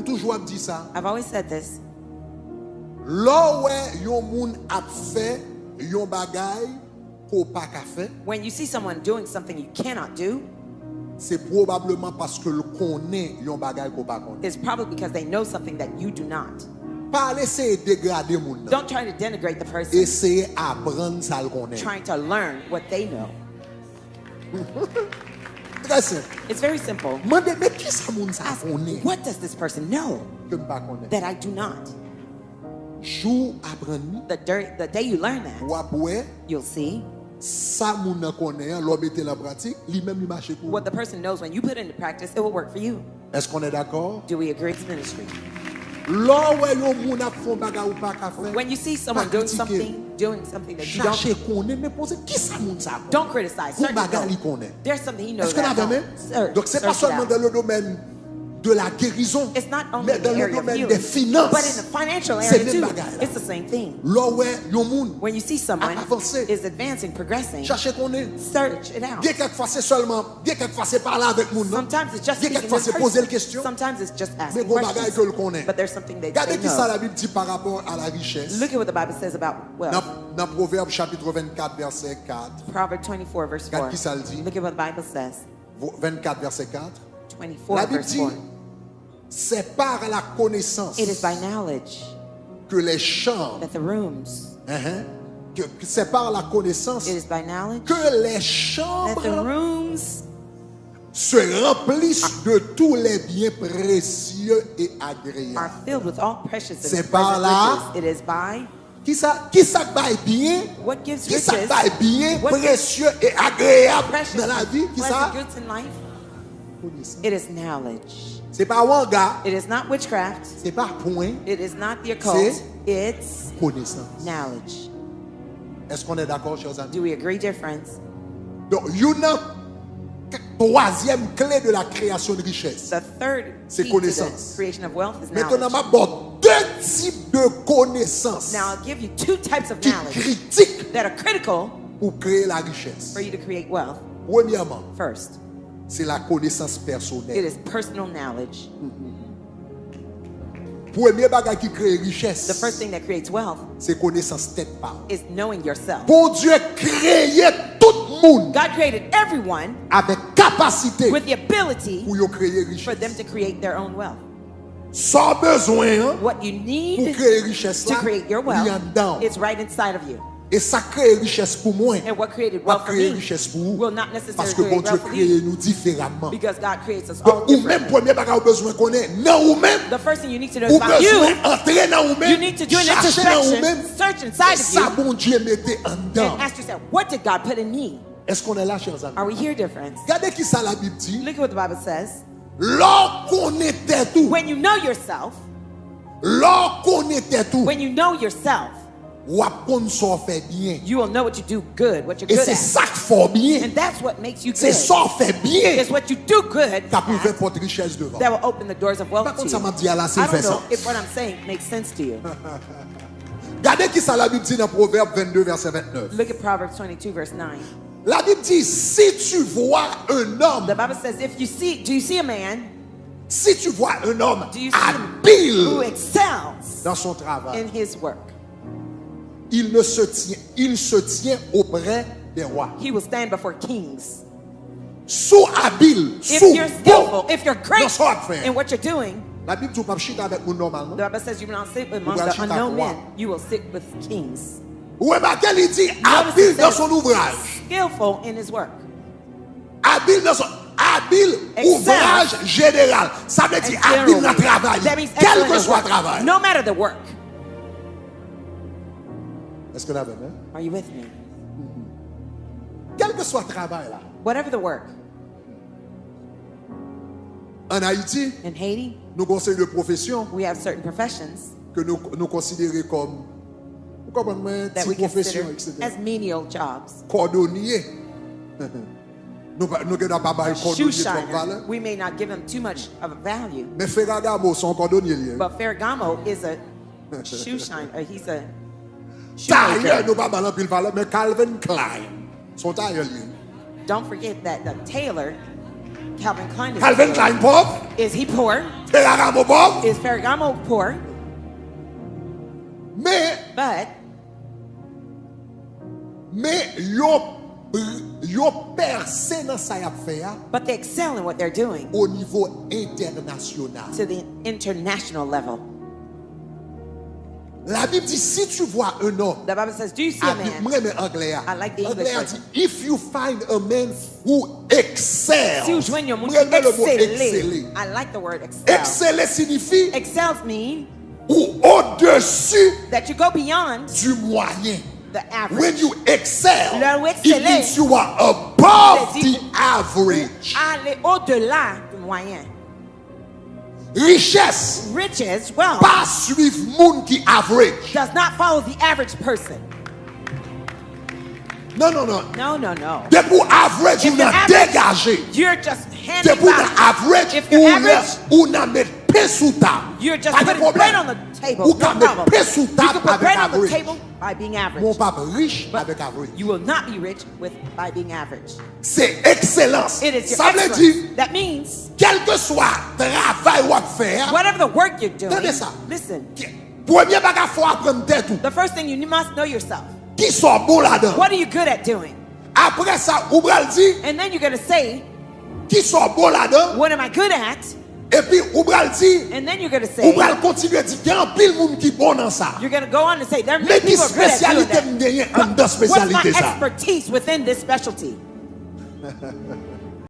toujours dit ça. I've always said this. Là où yon moun a fait yon bagay ko pa ka fait, When you see someone doing something you cannot do, c'est probablement parce que le connaît yon bagay ko pa connaît. it's probably because they know something that you do not. Pas laisser dégrader moun nan. Don't try to denigrate the person. Essayer apprendre ça le connaît. Trying to learn what they know. Très simple. It's very simple. Mande mais qui ça moun ça Ask, connaît what does this person know que m'pa connaît. that I do not? Jour apprendre The day you learn that, ou après you'll see ça moun nan connaît l'homme mette en pratique, lui-même il marche pour. what the person knows. When you put it into practice, it will work for you. Est-ce qu'on est d'accord? Do we agree? It's ministry. Là où yon moun a font bagay ou pas ka fait. When you see someone doing something that you don't, chercher connaît mais poser qui ça moun ça. don't criticize. Pour Search bagay li it out. connaît. There's something he knows Est-ce qu'on that a I même? don't. Donc c'est pas Search it seulement out. dans le domaine de la guérison, It's not only mais in dans the le area of domaine healing, des finances. but in the financial C'est area même too. bagay là. It's the same thing. Là où yon moun When you see someone avancé. is advancing, progressing, chercher connaît. search it out. Bien quelquefois c'est seulement, bien quelquefois c'est parler avec moun non. Sometimes it's just Bien speaking quelquefois to c'est the poser la person. question. Sometimes it's just Mais asking bon bagay que le questions. connaît. But there's something they Regardez qui ça know. la Bible dit par rapport à la richesse. Look at what the Bible says about wealth. Dans Proverbe chapitre 24 verset 4. Proverbs 24 verse 4. Regarde qui ça le dit. Look at what the Bible says. 24 verset 4. 24 La Bible verse dit 4. c'est par la connaissance It is by knowledge que les chambres, that the rooms. que c'est par la connaissance It is by knowledge que les that the chambres rooms se remplissent de tous les biens précieux et are agréables. filled with all precious and C'est par pleasant là. riches. It is by Qui ça baille bien? what gives Qui ça riches, baille bien, What précieux et agréable precious, dans la vie? Qui pleasant ça? goods in life. Connaissance. It is knowledge. C'est pas wanga, It is not witchcraft. c'est pas point, It is not the occult. It's connaissance. knowledge. Est-ce qu'on est d'accord, chers amis? Do we agree, dear friends? Donc, une troisième clé de la création de richesse. The third C'est key to connaissance. the creation of wealth is Maintenant, knowledge. m'aborde deux types de connaissances Now, I'll give you two types of qui knowledge critiquent that are critical pour créer la richesse. for you to create wealth. Premièrement, First, c'est la connaissance it personnelle. is personal knowledge. Premier bagage qui crée The richesse, first thing that creates wealth c'est connaissance tête part. is knowing yourself. Pour Dieu créer tout le monde God created everyone avec capacité with the ability pour créer for them richesse. to create their own wealth. Sans besoin hein, What you pour need créer richesse to là, create your il y a wealth dedans. is right inside of you. Et ça crée richesse pour moi. And what created Pas wealth for créer me richesse pour vous. will not Parce necessarily que bon create Dieu wealth for you crée nous différemment. because God creates us all Donc, ou même different. premier bagage besoin connaître non ou même The first thing you need to know ou about you, besoin entrer dans ou même you need to do an chercher dans ou même introspection, search inside ça of bon Dieu mettait en you, dedans. and ask yourself, what did God put in me? Est-ce qu'on est là, chers amis? Are we here, dear friends? Regardez qui ça la Bible dit. Look at what the Bible says. Lors qu'on était tout, When you know yourself, lors qu'on était tout, when you know yourself, ou apprendre ça fait bien. you will know what you do good, what you're Et good c'est at. ça qui fait bien. And that's what makes you C'est good. ça fait bien. It's what you do good T'as pour at faire porte richesse devant. that will open the doors of Par wealth contre, to ça you. m'a dit à la I don't fait know ça. if what I'm saying makes sense to you. Regardez qui ça la Bible dit dans Proverbe 22 verset 29. Look at Proverbs 22 verse 9. La Bible dit si tu vois un homme, The Bible says, if you see, do you see a man si tu vois un homme Do you see who habile excels dans son travail, in his work? il se tient auprès des rois. He will stand before kings. Sous habile, If sous you're skillful, bon, if you're dans great son affaire. in what you're doing, La Bible dit pas chita avec mon normal, non? the Bible says you will not sit among Ou the chita unknown quoi? men. You will sit with kings. Ouais, mais il dit Notice habile it dans says son ouvrage. skillful in his work. Habile dans son habile Excel. ouvrage général. Ça veut dire And habile dans le generally, travail. that means Quel excellent que in soit le work. travail. No matter the work. Est-ce que vous avez hein? Are you with me? Quel que soit le travail là. Whatever the work. En Haïti, In Haiti, nous conseillons de profession we have certain professions que nous considérons comme that we profession, consider etc. as menial jobs. Cordonnier. Nous ne pouvons pas parler Shoe cordonnier comme valeur. shiner. We may not give him too much of a value. Mais Ferragamo, son cordonnier. lié. But Ferragamo is a shoe shiner. He's a Tailleur, shoemaker. nous pas parler pile valeur, mais Calvin Klein, son tailleur. lié. Don't forget that the tailor Calvin Klein is Calvin poor. Klein pauvre, Is he poor? Ferragamo pauvre, Is Ferragamo poor? mais yo percé dans ça y a fait but they excel in what they're doing au niveau international. to the international level. La Bible dit si tu vois un homme, The Bible says, do you see a man? I like the English version. If you find a man who excels, Si vous joignez un monde qui le mot excelle, I like the word excel. Exceller signifie Excels mean ou au-dessus that you go beyond du moyen. the average. When you excel, Là où it exceller, means you are above c'est dit- the average. Aller au-delà du moyen. Richesse, Riches, wealth, pas suivre moun qui average. does not follow the average person. Non. No. De pour average, If ou you're nan average, dégagé. you're just De handing pour nan back. average, If you're average, ou nan met pain sous table. you're just Pas de putting problème. bread on the table. Ou No ka met problem. pain sous You table can put avec bread on the average. table by being average. Mon pape riche But avec average. you will not be rich by being average. C'est excellence. It is your Ça veut excellence. dire, That means quel que soit travail ou faire, whatever the work you're doing, Attendez ça. listen, premier bagage faut apprendre tête tout. the first thing you must know yourself. Qui sont bon là-dedans. What are you good at doing? Après ça, ou bral dit, And then you're going to say, qui sont bon là-dedans. what am I good at? Et puis, ou bral dit, And then you're going to ou say, bral continue à dire, il y a un pile monde qui bon dans ça. you're going to go on and say, there are Mais many qui people good at doing spécialité that. me gagne en deux What's my spécialité ça. expertise within this specialty?